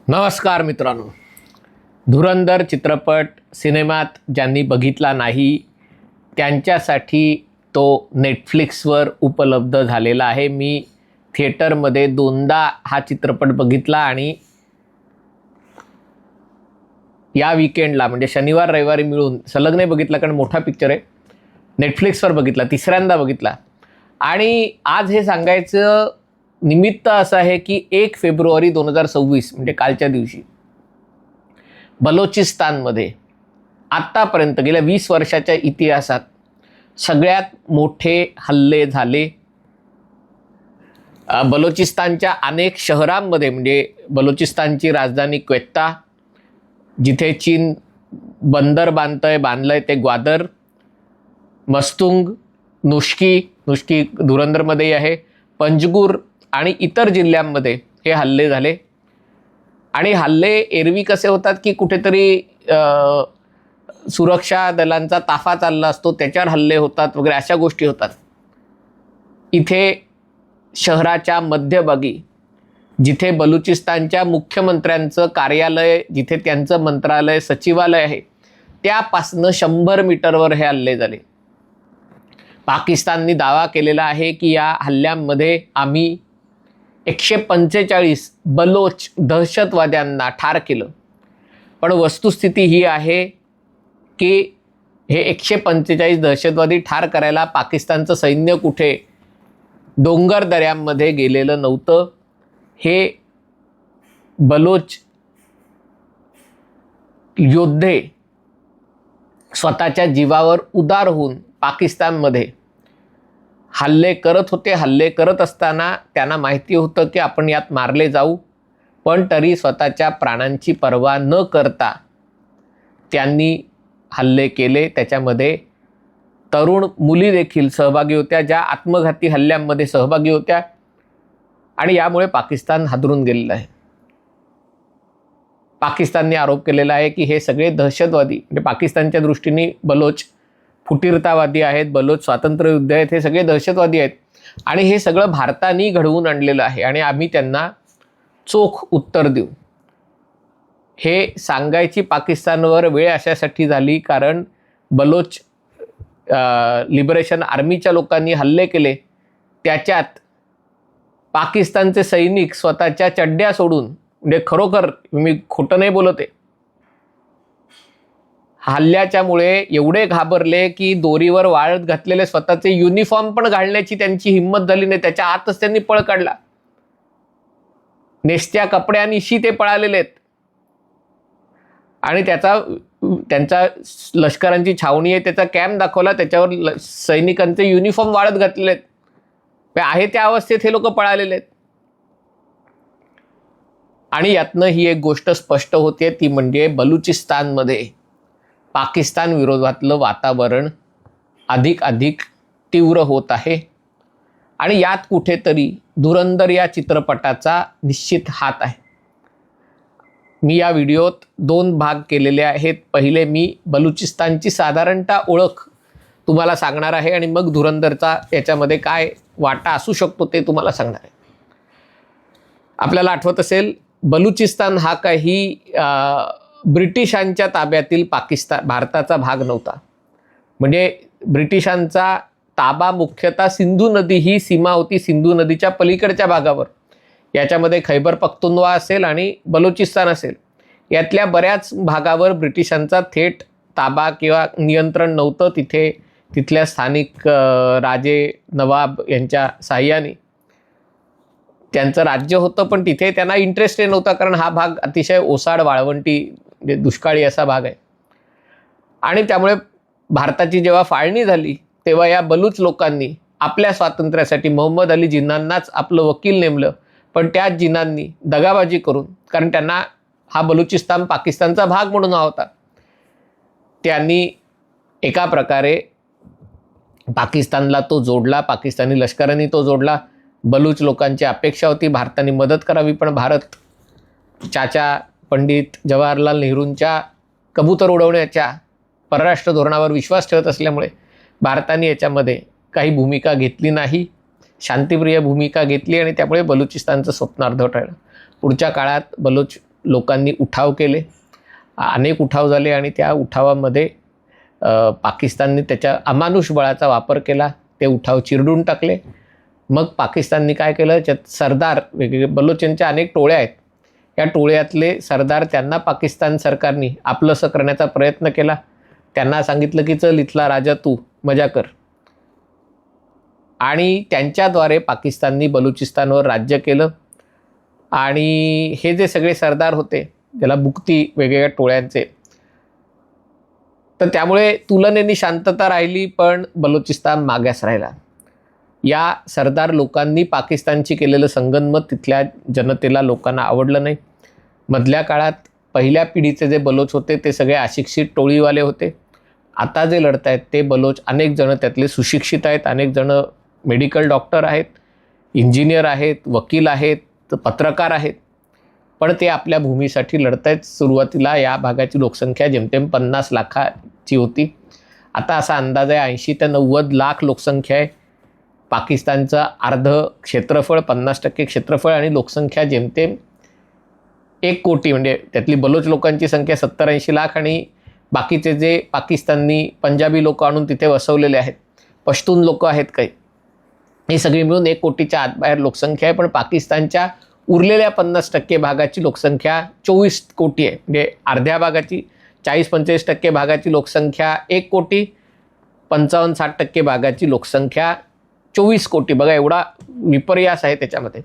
नमस्कार मित्रांनो, धुरंधर चित्रपट सिनेमात ज्यांनी बघितला नाही त्यांच्यासाठी तो नेटफ्लिक्सवर उपलब्ध झालेला आहे. मी थिएटरमध्ये दोनदा हा चित्रपट बघितला आणि या वीकेंडला म्हणजे शनिवार रविवारी मिळून सलग नाही बघितला, कारण मोठा पिक्चर आहे. नेटफ्लिक्सवर बघितला, तिसऱ्यांदा बघितला. आणि आज हे सांगायचं निमित्त असं आहे की 1 फेब्रुवारी 2026 म्हणजे कालच्या दिवशी बलोचिस्तानमध्ये आत्तापर्यंत गेल्या 20 वर्षाच्या इतिहासात सगळ्यात मोठे हल्ले झाले. बलोचिस्तानच्या अनेक शहरांमध्ये, म्हणजे बलोचिस्तानची राजधानी क्वेत्ता, जिथे चीन बंदर बांधलंय ते ग्वादर, मस्तुंग, नुष्की धुरंधरमध्येही आहे, पंजगुर आणि इतर जिल्ह्यांमध्ये हे हल्ले झाले. आणि हल्ले एरवी कसे होतात की कुठेतरी सुरक्षा दलांचा ताफा चालला असतो, त्याच्यावर हल्ले होतात वगैरे, अशा गोष्टी होतात. इथे शहराच्या मध्यभागी जिथे बलुचिस्तानच्या मुख्यमंत्र्यांचं कार्यालय, जिथे त्यांचं मंत्रालय सचिवालय आहे, त्यापासनं 100 मीटरवर हे हल्ले झाले. पाकिस्तानने दावा केलेला आहे की या हल्ल्यांमध्ये आम्ही 145 बलोच दहशतवाद्यांना ठार केलं. पण वस्तुस्थिती ही आहे की हे 145 दहशतवादी ठार करायला पाकिस्तानचं सैन्य कुठे डोंगर दऱ्यांमध्ये गेलेलं नव्हतं. हे बलोच योद्धे स्वतःच्या जीवावर उदार होऊन पाकिस्तानमध्ये हल्ले करत होते. हल्ले करत असताना त्यांना माहिती होतं की आपण यात मारले जाऊ, पण तरी स्वतःच्या प्राणांची पर्वा न करता त्यांनी हल्ले केले. त्याच्यामध्ये तरुण मुली देखील सहभागी होत्या, ज्या आत्मघाती हल्ल्यांमध्ये सहभागी होत्या. आणि यामुळे पाकिस्तान हादरून गेलेलं आहे. पाकिस्तानने आरोप केलेला आहे की हे सगळे दहशतवादी, म्हणजे पाकिस्तानच्या दृष्टीने बलोच फुटीरतावादी आहेत, बलोच स्वातंत्र्ययुद्ध आहेत, हे सगळे दहशतवादी आहेत. आणि हे सगळं भारताने घडवून आणलेलं आहे आणि आम्ही त्यांना चोख उत्तर देऊ. हे सांगायची पाकिस्तानवर वेळ अशासाठी झाली कारण बलोच लिबरेशन आर्मीच्या लोकांनी हल्ले केले. त्याच्यात पाकिस्तानचे सैनिक स्वतःच्या चड्ड्या सोडून, म्हणजे खरोखर मी खोटं नाही बोलत आहे, हल्ल्याच्यामुळे एवढे घाबरले की दोरीवर वाळत घातलेले स्वतःचे युनिफॉर्म पण घालण्याची त्यांची हिंमत झाली नाही. त्याच्या आतच त्यांनी पळ काढला. नेसत्या कपड्यांनीशी ते पळालेले आहेत. आणि त्यांचा लष्करांची छावणी आहे, त्याचा कॅम्प दाखवला, त्याच्यावर सैनिकांचे युनिफॉर्म वाळत घातलेले आहेत. आहे त्या अवस्थेत हे लोक पळालेले आहेत. आणि यातनं ही एक गोष्ट स्पष्ट होते, ती म्हणजे बलुचिस्तानमध्ये पाकिस्तान विरोधातलं वातावरण अधिक तीव्र होत आहे. आणि यात कुठेतरी धुरंधर या चित्रपटाचा निश्चित हात आहे. मी या व्हिडिओत 2 भाग केलेले आहेत. पहिले मी बलुचिस्तानची साधारणतः ओळख तुम्हाला सांगणार आहे आणि मग धुरंधरचा याच्यामध्ये काय वाटा असू शकतो ते तुम्हाला सांगणार आहे. आपल्याला आठवत असेल, बलुचिस्तान हा काही ब्रिटिशांच्या ताब्यातील भारताचा भाग नव्हता. म्हणजे ब्रिटिशांचा ताबा मुख्यतः सिंधू नदी ही सीमा होती, सिंधू नदीच्या पलीकडच्या भागावर. याच्यामध्ये खैबर पख्तूनवा असेल आणि बलुचिस्तान असेल, यातल्या बऱ्याच भागावर ब्रिटिशांचा थेट ताबा किंवा नियंत्रण नव्हतं. तिथल्या स्थानिक राजे नवाब यांच्या साह्याने त्यांचं राज्य होतं, पण तिथे त्यांना इंटरेस्टही नव्हता, कारण हा भाग अतिशय ओसाड, वाळवंटी, म्हणजे दुष्काळी असा भाग आहे. आणि त्यामुळे भारताची जेव्हा फाळणी झाली तेव्हा या बलूच लोकांनी आपल्या स्वातंत्र्यासाठी मोहम्मद अली जिन्नांनाच आपलं वकील नेमलं. पण त्याच जिन्नांनी दगाबाजी करून, कारण त्यांना हा बलुचिस्तान पाकिस्तानचा भाग म्हणून होता, त्यांनी एका प्रकारे पाकिस्तानला तो जोडला. पाकिस्तानी लष्कराने तो जोडला. बलूच लोकांची अपेक्षा होती भारताने मदत करावी, पण भारत चाचा पंडित जवाहरलाल नेहरूंच्या कबूतर उडवण्याच्या परराष्ट्र धोरणावर विश्वास ठेवत असल्यामुळे भारताने याच्यामध्ये काही भूमिका घेतली नाही, शांतिप्रिय भूमिका घेतली आणि त्यामुळे बलुचिस्तानचं स्वप्न अर्धवट राहिलं. पुढच्या काळात बलोच लोकांनी उठाव केले, अनेक उठाव झाले आणि त्या उठावामध्ये पाकिस्तानने त्याच्या अमानुष बळाचा वापर केला, ते उठाव चिरडून टाकले. मग पाकिस्तानने काय केलं, त्यात सरदार वेगवेगळे बलोचांच्या अनेक टोळ्या आहेत, या टोळ्यातले सरदार त्यांना पाकिस्तान सरकारने आपलंसं करण्याचा प्रयत्न केला. त्यांना सांगितलं की चल इथला राजा तू मजा कर, आणि त्यांच्याद्वारे पाकिस्ताननी बलुचिस्तानवर राज्य केलं. आणि हे जे सगळे सरदार होते त्याला बुक्ती वेगवेगळ्या टोळ्यांचे, तर त्यामुळे तुलनेने शांतता राहिली, पण बलुचिस्तान मागास राहिला. या सरदार लोकांनी पाकिस्तानशी केलेलं संगनमत तिथल्या जनतेला लोकांना आवडलं नाही. मधल्या काळात पहिल्या पिढीचे जे बलोच होते ते सगळे अशिक्षित टोळीवाले होते. आता जे लढत आहेत ते बलोच अनेक जण त्यातले सुशिक्षित आहेत, अनेक जण मेडिकल डॉक्टर आहेत, इंजिनियर आहेत, वकील आहेत, पत्रकार आहेत, पण ते आपल्या भूमीसाठी लढत आहेत. सुरुवातीला या भागाची लोकसंख्या जेमतेम 50 लाखाची होती. आता असा अंदाज आहे 80 ते 90 लाख लोकसंख्या आहे. पाकिस्तानचं अर्ध क्षेत्रफळ, 50% क्षेत्रफळ आणि लोकसंख्या जेमतेम 1 कोटी, म्हणजे त्यातली बलोच लोकांची संख्या 70-80 लाख आणि बाकीचे जे पाकिस्तानी पंजाबी लोक आणून तिथे वसवलेले आहेत, पश्तून लोक आहेत काही, ही सगळी मिळून 1 कोटीच्या आतबाहेर लोकसंख्या आहे. पण पाकिस्तानच्या उरलेल्या 50% भागाची लोकसंख्या 24 कोटी आहे. म्हणजे अर्ध्या भागाची 40-45% भागाची लोकसंख्या 1 कोटी, 55-60% भागाची लोकसंख्या 24 कोटी. बघा एवढा विपर्यास आहे त्याच्यामध्ये.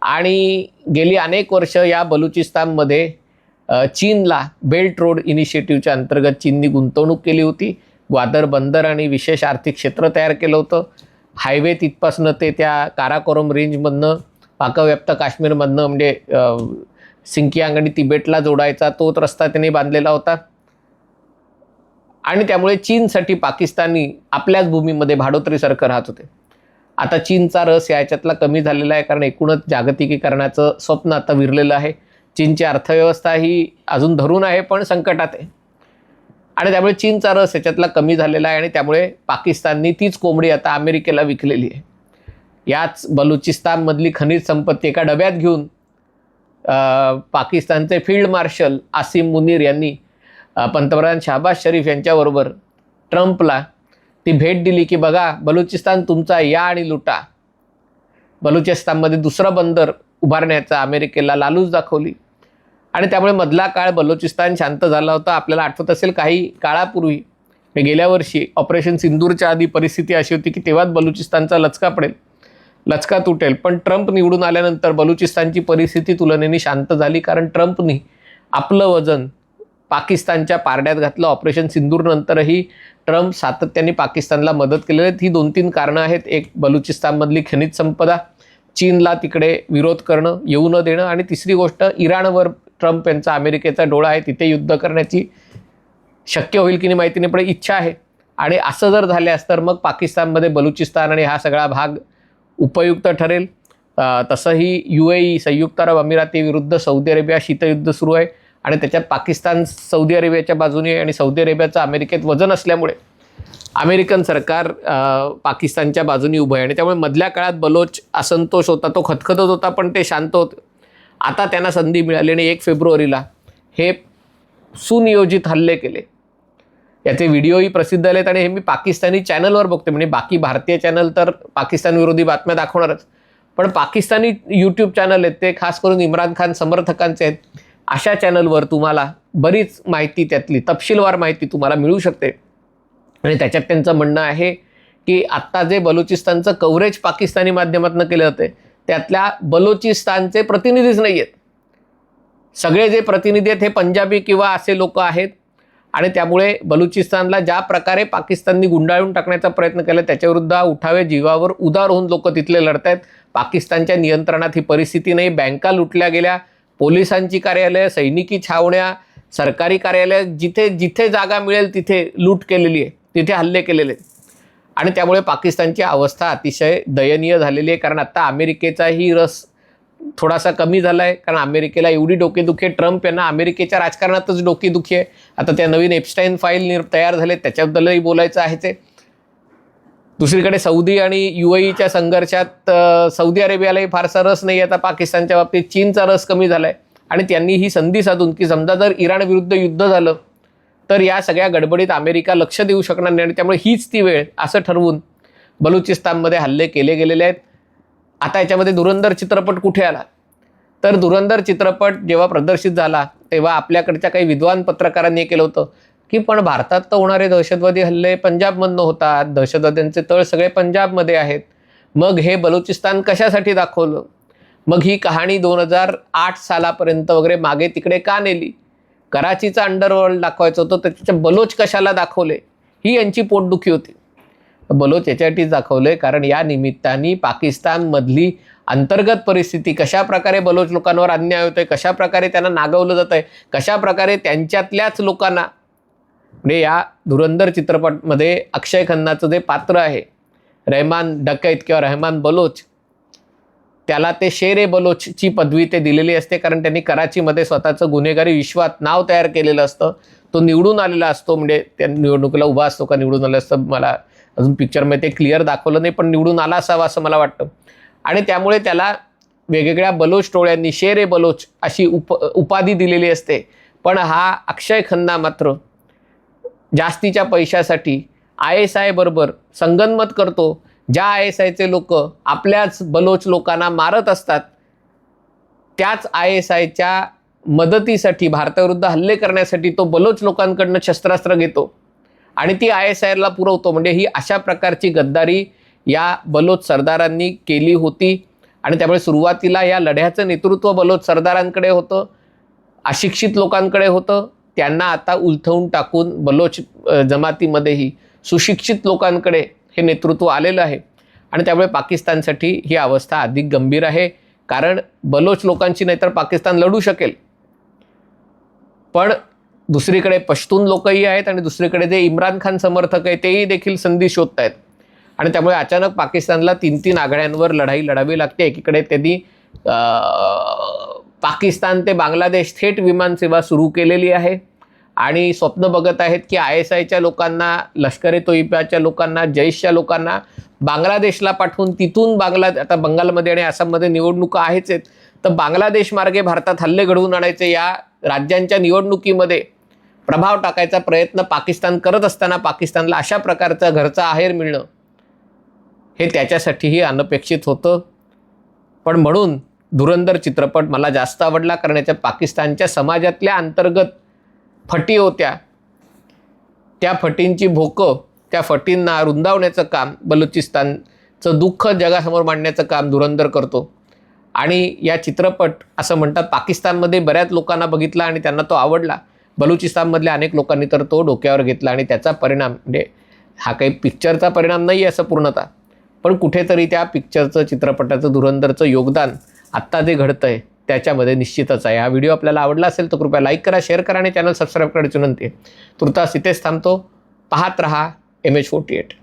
आणि गेली अनेक वर्ष या बलुचिस्तानमध्ये चीनला बेल्ट रोड इनिशिएटिव्हच्या अंतर्गत चीननी गुंतवणूक केली होती. ग्वादर बंदर आणि विशेष आर्थिक क्षेत्र तयार केलं होतं. हायवे तिथपासनं ते त्या काराकोरम रेंजमधनं पाकव्याप्त काश्मीरमधनं म्हणजे सिंकियांग आणि तिबेटला जोडायचा तोच रस्ता त्यांनी बांधलेला होता. आणि त्यामुळे चीनसाठी पाकिस्तानी आपल्याच भूमीमध्ये भाडोत्रीसारखं राहत होते. आता चीनचा रस याच्यातला कमी झालेला आहे, कारण एकूणच जागतिकीकरणाचं स्वप्न आता विरलेलं आहे. चीनची अर्थव्यवस्था ही अजून धरून आहे पण संकटात आहे, आणि त्यामुळे चीनचा रस याच्यातला कमी झालेला आहे. आणि त्यामुळे पाकिस्ताननी तीच कोंबडी आता अमेरिकेला विकलेली आहे. याच बलुचिस्तानमधली खनिज संपत्ती एका डब्यात घेऊन पाकिस्तानचे फील्ड मार्शल आसिम मुनीर यांनी पंतप्रधान शहबाज शरीफ यांच्याबरोबर ट्रम्पला ती भेट दिली की बघा बलुचिस्तान तुमचा, या आणि लुटा. बलुचिस्तानमध्ये दुसरं बंदर उभारण्याचा अमेरिकेला लालूच दाखवली. आणि त्यामुळे मधला काळ बलुचिस्तान शांत झाला होता. आपल्याला आठवत असेल काही काळापूर्वी, गेल्या वर्षी ऑपरेशन सिंदूरच्या आधी परिस्थिती अशी होती की तेव्हाच बलुचिस्तानचा लचका पडेल, लचका तुटेल. पण ट्रम्प निवडून आल्यानंतर बलुचिस्तानची परिस्थिती तुलनेने शांत झाली, कारण ट्रम्पनी आपलं वजन पाकिस्तानच्या पारड्यात घातलं. ऑपरेशन सिंदूरनंतरही ट्रम्प सातत्याने पाकिस्तानला मदत केलेली आहे. ही 2-3 कारणं आहेत. एक, बलुचिस्तानमधली खनिज संपदा, चीनला तिकडे विरोध करणं, येऊ न देणं, आणि तिसरी गोष्ट इराणवर ट्रम्प यांचा अमेरिकेचा डोळा आहे, तिथे युद्ध करण्याची शक्य होईल की नाही माहिती नाही, पण इच्छा आहे. आणि असं जर झाल्यास तर मग पाकिस्तानमध्ये बलुचिस्तान आणि हा सगळा भाग उपयुक्त ठरेल. तसंही UAE संयुक्त अरब अमिराती विरुद्ध सौदी अरेबिया शीतयुद्ध सुरू आहे, आणि त्याच्यात पाकिस्तान सौदी अरेबियाच्या बाजूने, आणि सौदी अरेबियाचं अमेरिकेत वजन असल्यामुळे अमेरिकन सरकार पाकिस्तानच्या बाजूने उभं आहे. आणि त्यामुळे मधल्या काळात बलोच असंतोष होता, तो खतखतत होता, पण ते शांत होते. आता त्यांना संधी मिळाली आणि 1 फेब्रुवारीला हे सुनियोजित हल्ले केले. याचे व्हिडिओही प्रसिद्ध झालेत आणि हे मी पाकिस्तानी चॅनलवर बघते. म्हणजे बाकी भारतीय चॅनल तर पाकिस्तान विरोधी बातम्या दाखवणारच, पण पाकिस्तानी यूट्यूब चॅनल आहेत ते खास करून इम्रान खान समर्थकांचे आहेत. अशा चॅनलवर तुम्हाला बरीच माहिती, त्यातली तपशीलवार माहिती तुम्हाला मिळू शकते. आणि त्याच्यात त्यांचं म्हणणं आहे की आत्ता जे बलुचिस्तानचं कव्हरेज पाकिस्तानी माध्यमातून केलं जाते त्यातल्या बलुचिस्तानचे प्रतिनिधीच नाही आहेत. सगळे जे प्रतिनिधी आहेत हे पंजाबी किंवा असे लोक आहेत. आणि त्यामुळे बलुचिस्तानला ज्या प्रकारे पाकिस्ताननी गुंडाळून टाकण्याचा प्रयत्न केला त्याच्याविरुद्ध उठावे जीवावर उदार होऊन लोक तिथले लढत आहेत. पाकिस्तानच्या नियंत्रणात ही परिस्थिती नाही. बँका लुटल्या गेल्या, पोलिसांची कार्यालय, सैनिकी छावण्या, सरकारी कार्यालय, जिथे जिथे जागा मिळेल तिथे लूट केलेली आहे, तिथे हल्ले केलेले आहेत. आणि त्यामुळे पाकिस्तानची अवस्था अतिशय दयनीय झालेली आहे. कारण आता अमेरिकेचाही रस थोडासा कमी झाला आहे, कारण अमेरिकेला एवढी डोकेदुखी आहे. ट्रम्प यांना अमेरिकेच्या राजकारणातच डोकेदुखी आहे. आता त्या नवीन एप्स्टाईन फाईल तयार झाले, त्याच्याबद्दलही बोलायचं आहे. ते दुसरीकडे सौदी आणि UAEच्या संघर्षात सौदी अरेबियालाही फारसा रस नाही आता पाकिस्तानच्या बाबतीत. चीनचा रस कमी झाला आहे आणि त्यांनी ही संधी साधून की समजा जर इराण विरुद्ध युद्ध झालं तर या सगळ्या गडबडीत अमेरिका लक्ष देऊ शकणार नाही आणि त्यामुळे हीच ती वेळ असं ठरवून बलुचिस्तानमध्ये हल्ले केले गेलेले आहेत. आता याच्यामध्ये धुरंधर चित्रपट कुठे आला तर धुरंधर चित्रपट जेव्हा प्रदर्शित झाला तेव्हा आपल्याकडच्या काही विद्वान पत्रकारांनी केलं होतं की पण भारतात तर होणारे दहशतवादी हल्ले पंजाबमधनं होतात, दहशतवाद्यांचे तळ सगळे पंजाबमध्ये आहेत, मग हे बलुचिस्तान कशासाठी दाखवलं, मग ही कहाणी 2008 सालापर्यंत वगैरे मागे तिकडे का नेली, कराचीचा अंडरवर्ल्ड दाखवायचं होतं तर त्याचे बलोच कशाला दाखवले, ही यांची पोटदुखी होती. बलोच याच्यासाठीच दाखवले कारण या निमित्ताने पाकिस्तानमधली अंतर्गत परिस्थिती, कशा प्रकारे बलोच लोकांवर अन्याय होतोय, कशा प्रकारे त्यांना नागवलं जात आहे, कशा प्रकारे त्यांच्यातल्याच लोकांना, म्हणजे या धुरंधर चित्रपटमध्ये अक्षय खन्नाचं जे पात्र आहे रहमान डकैत किंवा रहमान बलोच, त्याला ते शेर बलोचची पदवी ते दिलेली असते कारण त्यांनी कराचीमध्ये स्वतःचं गुन्हेगारी विश्वात नाव तयार केलेलं असतं. तो निवडून आलेला असतो, म्हणजे त्या निवडणुकीला उभा असतो का निवडून आलं असतं मला अजून पिक्चरमध्ये ते क्लिअर दाखवलं नाही, पण निवडून आला असावा असं मला वाटतं. आणि त्यामुळे त्याला वेगवेगळ्या बलोच टोळ्यांनी शेर बलोच अशी उपाधी दिलेली असते. पण हा अक्षय खन्ना मात्र जास्तीच्या पैशासाठी ISI बरोबर संगनमत करतो. ज्या ISIचे लोक आपल्याच बलोच लोकांना मारत असतात त्याच ISIच्या मदतीसाठी भारताविरुद्ध हल्ले करण्यासाठी तो बलोच लोकांकडनं शस्त्रास्त्र घेतो आणि ती ISIला पुरवतो. म्हणजे ही अशा प्रकारची गद्दारी या बलोच सरदारांनी केली होती आणि त्यामुळे सुरुवातीला या लढ्याचं नेतृत्व बलोच सरदारांकडे होतं, अशिक्षित लोकांकडे होतं. त्यांना आता उलथवून टाकून बलोच जमातीमध्येही सुशिक्षित लोकांकडे हे नेतृत्व आलेलं आहे आणि त्यामुळे पाकिस्तानसाठी ही अवस्था अधिक गंभीर आहे. कारण बलोच लोकांची नाहीतर पाकिस्तान लढू शकेल, पण दुसरीकडे पश्तून लोकही आहेत आणि दुसरीकडे जे इम्रान खान समर्थक आहे तेही देखील संधी शोधत आहेत आणि त्यामुळे अचानक पाकिस्तानला 3-3 आघाड्यांवर लढाई लढावी लागते. एकीकडे त्यांनी पाकिस्तान ते बांगलादेश थेट विमानसेवा सुरू केलेली आहे आणि स्वप्न बघत आहेत की ISIच्या लोकांना, लष्कर ए तोयबाच्या लोकांना, जैशच्या लोकांना बांगलादेशला पाठवून तिथून आता बंगालमध्ये आणि आसाममध्ये निवडणुका आहेच आहेत, तर बांगलादेश मार्गे भारतात हल्ले घडवून आणायचे, या राज्यांच्या निवडणुकीमध्ये प्रभाव टाकायचा प्रयत्न पाकिस्तान करत असताना पाकिस्तानला अशा प्रकारचा घरचा आहेर मिळणं हे त्याच्यासाठीही अनपेक्षित होतं. पण म्हणून धुरंधर चित्रपट मला जास्त आवडला कारण याच्या पाकिस्तानच्या समाजातल्या अंतर्गत फटी होत्या, त्या फटींची भोकं, त्या फटींना रुंदावण्याचं काम, बलुचिस्तानचं दुःख जगासमोर मांडण्याचं काम धुरंधर करतो. आणि या चित्रपट असं म्हणतात पाकिस्तानमध्ये बऱ्याच लोकांना बघितला आणि त्यांना तो आवडला, बलुचिस्तानमधल्या अनेक लोकांनी तर तो डोक्यावर घेतला आणि त्याचा परिणाम, म्हणजे हा काही पिक्चरचा परिणाम नाही आहे असं पूर्णतः, पण कुठेतरी त्या पिक्चरचं, चित्रपटाचं, धुरंधरचं योगदान आत्ता जे घडतं आहे त्याच्यामध्ये निश्चितच आहे. हा व्हिडिओ आपल्याला आवडला असेल तर कृपया लाईक करा, शेअर करा आणि चॅनल सबस्क्राईब करायची विनंती आहे. तुर्तास इथेच थांबतो. पाहत रहा MH48.